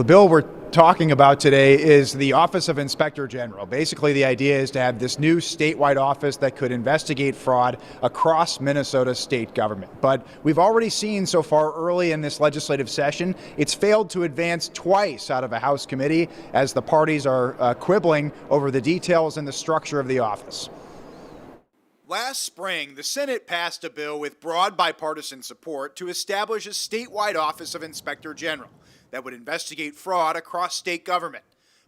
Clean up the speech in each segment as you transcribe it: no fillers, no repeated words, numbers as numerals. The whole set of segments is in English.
The bill we're talking about today is the Office of Inspector General. Basically, the idea is to have this new statewide office that could investigate fraud across Minnesota's state government. But we've already seen so far early in this legislative session, it's failed to advance twice out of a House committee as the parties are quibbling over the details and the structure of the office. Last spring, the Senate passed a bill with broad bipartisan support to establish a statewide Office of Inspector General that would investigate fraud across state government.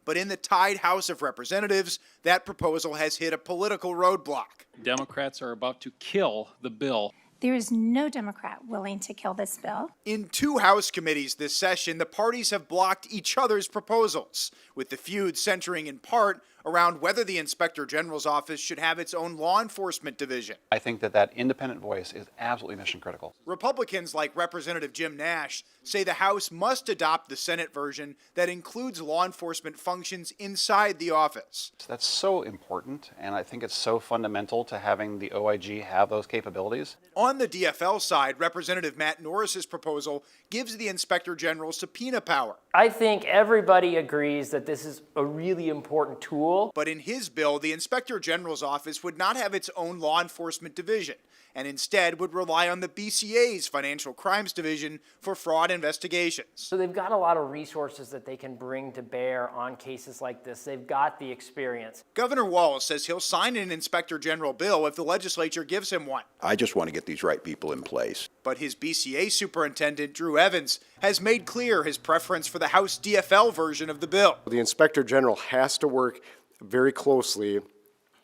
But in the tied House of Representatives, that proposal has hit a political roadblock. Democrats are about to kill the bill. There is no Democrat willing to kill this bill. In two House committees this session, the parties have blocked each other's proposals, with the feud centering in part around whether the Inspector General's office should have its own law enforcement division. I think that independent voice is absolutely mission critical. Republicans like Representative Jim Nash say the House must adopt the Senate version that includes law enforcement functions inside the office. That's so important, and I think it's so fundamental to having the OIG have those capabilities. On the DFL side, Representative Matt Norris's proposal gives the Inspector General subpoena power. I think everybody agrees that this is a really important tool. But in his bill, the Inspector General's office would not have its own law enforcement division, and instead would rely on the BCA's Financial Crimes Division for fraud investigations. So they've got a lot of resources that they can bring to bear on cases like this. They've got the experience. Governor Walz says he'll sign an Inspector General bill if the legislature gives him one. I just want to get these right people in place. But his BCA superintendent, Drew Evans, has made clear his preference for the House DFL version of the bill. The Inspector General has to work very closely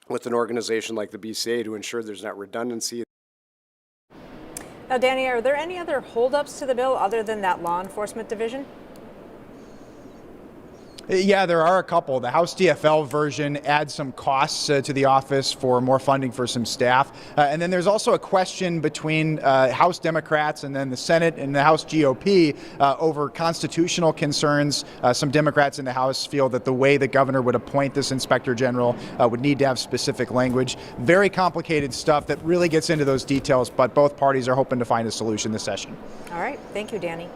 with an organization like the BCA to ensure there's not redundancy. Now, Danny, are there any other holdups to the bill other than that law enforcement division? Yeah, there are a couple. The House DFL version adds some costs to the office for more funding for some staff. And then there's also a question between House Democrats and then the Senate and the House GOP over constitutional concerns. Some Democrats in the House feel that the way the governor would appoint this Inspector General would need to have specific language. Very complicated stuff that really gets into those details, but both parties are hoping to find a solution this session. All right. Thank you, Danny.